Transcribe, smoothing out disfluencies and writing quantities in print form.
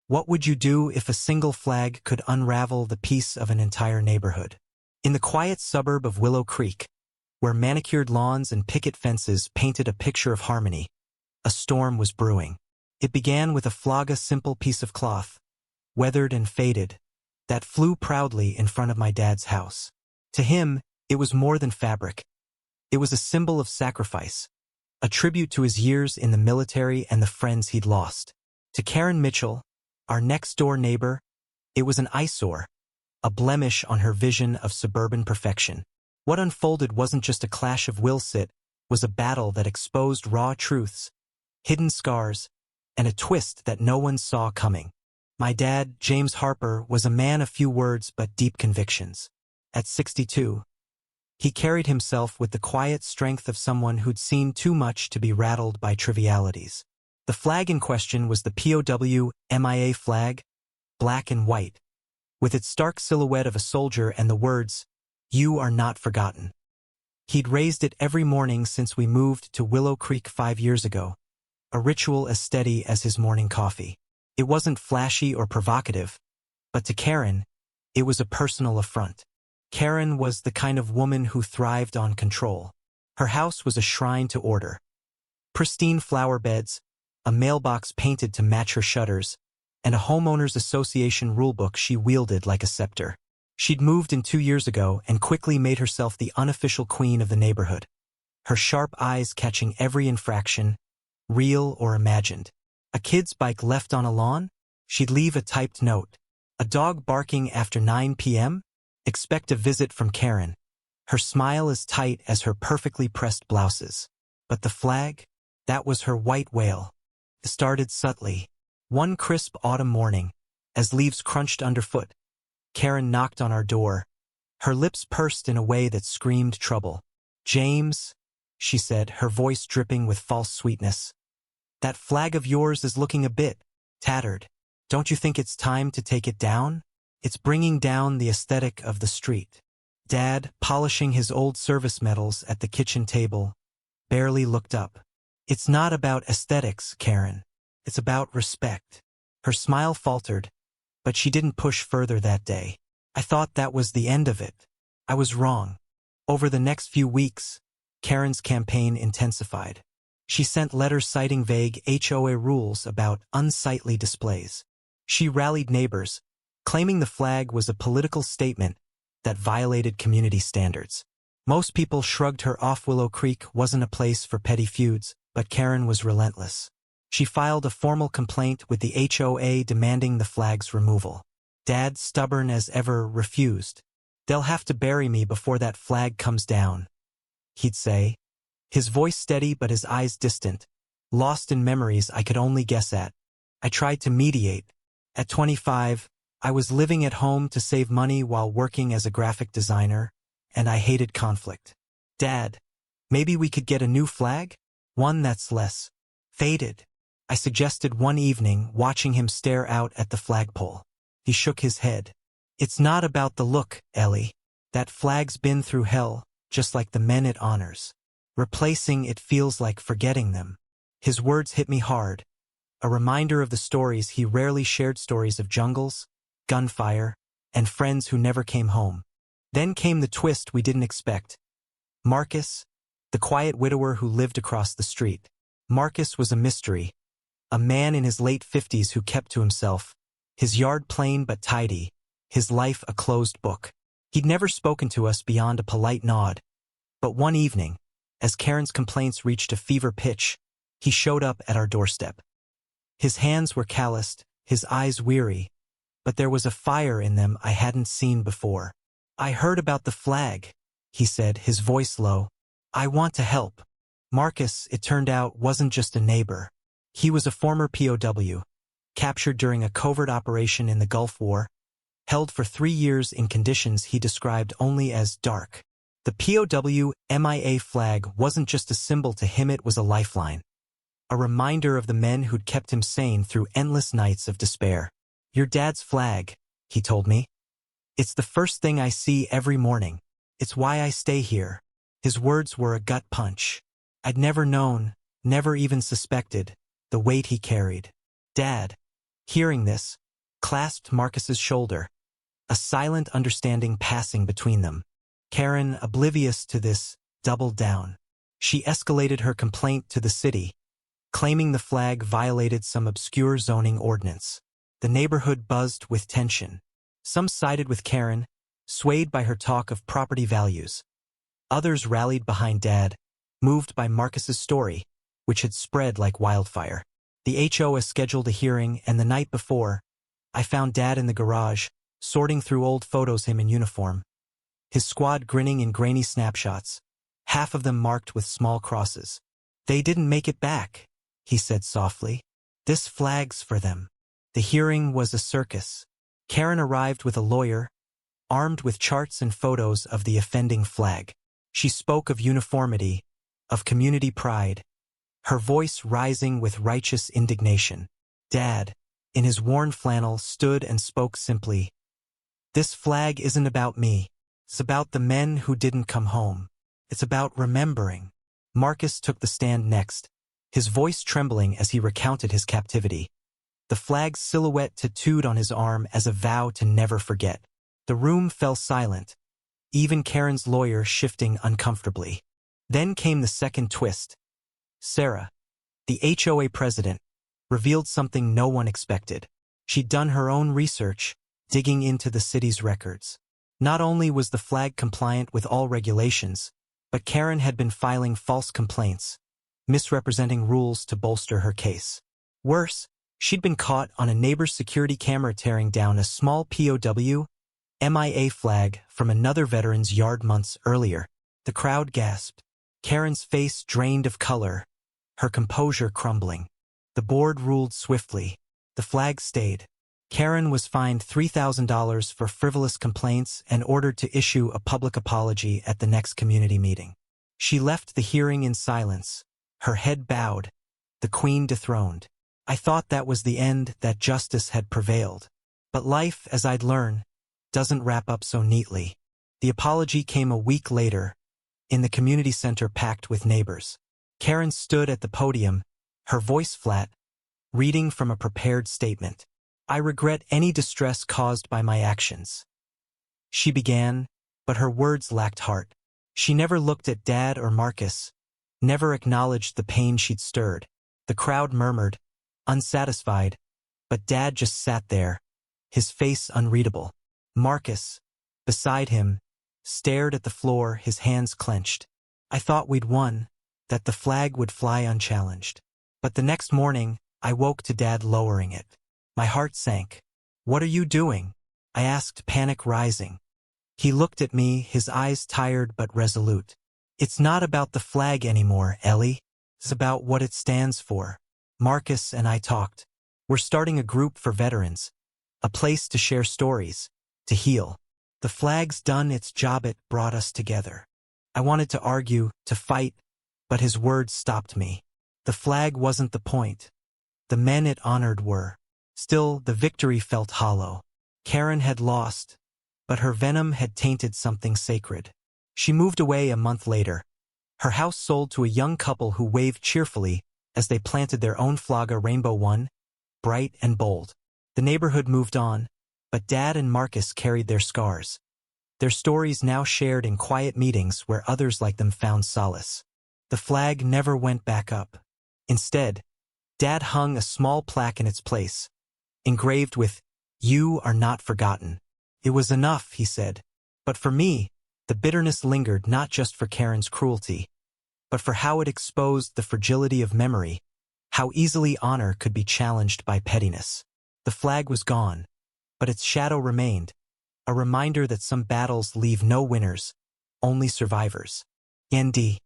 What would you do if a single flag could unravel the peace of an entire neighborhood? In the quiet suburb of Willow Creek, where manicured lawns and picket fences painted a picture of harmony, a storm was brewing. It began with a simple piece of cloth, weathered and faded, that flew proudly in front of my dad's house. To him, it was more than fabric. It was a symbol of sacrifice, a tribute to his years in the military and the friends he'd lost. To Karen Mitchell, our next-door neighbor, it was an eyesore, a blemish on her vision of suburban perfection. What unfolded wasn't just a clash of wills, it was a battle that exposed raw truths, hidden scars, and a twist that no one saw coming. My dad, James Harper, was a man of few words but deep convictions. At 62, he carried himself with the quiet strength of someone who'd seen too much to be rattled by trivialities. The flag in question was the POW MIA flag, black and white, with its stark silhouette of a soldier and the words, "You are not forgotten." He'd raised it every morning since we moved to Willow Creek 5 years ago, a ritual as steady as his morning coffee. It wasn't flashy or provocative, but to Karen, it was a personal affront. Karen was the kind of woman who thrived on control. Her house was a shrine to order. Pristine flower beds, a mailbox painted to match her shutters, and a homeowners association rulebook she wielded like a scepter. She'd moved in 2 years ago and quickly made herself the unofficial queen of the neighborhood, her sharp eyes catching every infraction, real or imagined. A kid's bike left on a lawn? She'd leave a typed note. A dog barking after 9 p.m.? Expect a visit from Karen. Her smile as tight as her perfectly pressed blouses. But the flag? That was her white whale. It started subtly. One crisp autumn morning, as leaves crunched underfoot, Karen knocked on our door. Her lips pursed in a way that screamed trouble. "James," she said, her voice dripping with false sweetness, "that flag of yours is looking a bit tattered. Don't you think it's time to take it down? It's bringing down the aesthetic of the street." Dad, polishing his old service medals at the kitchen table, barely looked up. "It's not about aesthetics, Karen. It's about respect." Her smile faltered, but she didn't push further that day. I thought that was the end of it. I was wrong. Over the next few weeks, Karen's campaign intensified. She sent letters citing vague HOA rules about unsightly displays. She rallied neighbors, claiming the flag was a political statement that violated community standards. Most people shrugged her off. Willow Creek wasn't a place for petty feuds, but Karen was relentless. She filed a formal complaint with the HOA demanding the flag's removal. Dad, stubborn as ever, refused. "They'll have to bury me before that flag comes down," he'd say, his voice steady but his eyes distant, lost in memories I could only guess at. I tried to mediate. At 25, I was living at home to save money while working as a graphic designer, and I hated conflict. "Dad, maybe we could get a new flag? One that's less faded," I suggested one evening, watching him stare out at the flagpole. He shook his head. "It's not about the look, Ellie. That flag's been through hell, just like the men it honors. Replacing it feels like forgetting them." His words hit me hard, a reminder of the stories he rarely shared, stories of jungles, gunfire, and friends who never came home. Then came the twist we didn't expect. Marcus, the quiet widower who lived across the street. Marcus was a mystery, a man in his late 50s who kept to himself, his yard plain but tidy, his life a closed book. He'd never spoken to us beyond a polite nod. But one evening, as Karen's complaints reached a fever pitch, he showed up at our doorstep. His hands were calloused, his eyes weary, but there was a fire in them I hadn't seen before. "I heard about the flag," he said, his voice low. "I want to help." Marcus, it turned out, wasn't just a neighbor. He was a former POW, captured during a covert operation in the Gulf War, held for 3 years in conditions he described only as dark. The POW MIA flag wasn't just a symbol to him, it was a lifeline. A reminder of the men who'd kept him sane through endless nights of despair. "Your dad's flag," he told me. "It's the first thing I see every morning. It's why I stay here." His words were a gut punch. I'd never known, never even suspected, the weight he carried. "Dad," hearing this, clasped Marcus's shoulder, a silent understanding passing between them. Karen, oblivious to this, doubled down. She escalated her complaint to the city, claiming the flag violated some obscure zoning ordinance. The neighborhood buzzed with tension. Some sided with Karen, swayed by her talk of property values. Others rallied behind Dad, moved by Marcus's story, which had spread like wildfire. The HOA scheduled a hearing, and the night before, I found Dad in the garage, sorting through old photos of him in uniform. His squad grinning in grainy snapshots, half of them marked with small crosses. "They didn't make it back," he said softly. "This flag's for them." The hearing was a circus. Karen arrived with a lawyer, armed with charts and photos of the offending flag. She spoke of uniformity, of community pride, her voice rising with righteous indignation. Dad, in his worn flannel, stood and spoke simply. "This flag isn't about me. It's about the men who didn't come home. It's about remembering." Marcus took the stand next, his voice trembling as he recounted his captivity. The flag's silhouette tattooed on his arm as a vow to never forget. The room fell silent, even Karen's lawyer shifting uncomfortably. Then came the second twist. Sarah, the HOA president, revealed something no one expected. She'd done her own research, digging into the city's records. Not only was the flag compliant with all regulations, but Karen had been filing false complaints, misrepresenting rules to bolster her case. Worse, she'd been caught on a neighbor's security camera tearing down a small POW, MIA flag from another veteran's yard months earlier. The crowd gasped. Karen's face drained of color, her composure crumbling. The board ruled swiftly. The flag stayed. Karen was fined $3,000 for frivolous complaints and ordered to issue a public apology at the next community meeting. She left the hearing in silence, her head bowed, the queen dethroned. I thought that was the end, that justice had prevailed. But life, as I'd learned, doesn't wrap up so neatly. The apology came a week later, in the community center packed with neighbors. Karen stood at the podium, her voice flat, reading from a prepared statement. "I regret any distress caused by my actions," she began, but her words lacked heart. She never looked at Dad or Marcus, never acknowledged the pain she'd stirred. The crowd murmured, unsatisfied, but Dad just sat there, his face unreadable. Marcus, beside him, stared at the floor, his hands clenched. I thought we'd won, that the flag would fly unchallenged. But the next morning, I woke to Dad lowering it. My heart sank. "What are you doing?" I asked, panic rising. He looked at me, his eyes tired but resolute. "It's not about the flag anymore, Ellie. It's about what it stands for." Marcus and I talked. "We're starting a group for veterans, a place to share stories, to heal. The flag's done its job, it brought us together." I wanted to argue, to fight, but his words stopped me. The flag wasn't the point. The men it honored were. Still, the victory felt hollow. Karen had lost, but her venom had tainted something sacred. She moved away a month later. Her house sold to a young couple who waved cheerfully as they planted their own flag, a rainbow one, bright and bold. The neighborhood moved on, but Dad and Marcus carried their scars. Their stories now shared in quiet meetings where others like them found solace. The flag never went back up. Instead, Dad hung a small plaque in its place, engraved with, "You are not forgotten." It was enough, he said. But for me, the bitterness lingered, not just for Karen's cruelty, but for how it exposed the fragility of memory, how easily honor could be challenged by pettiness. The flag was gone, but its shadow remained, a reminder that some battles leave no winners, only survivors. Nd.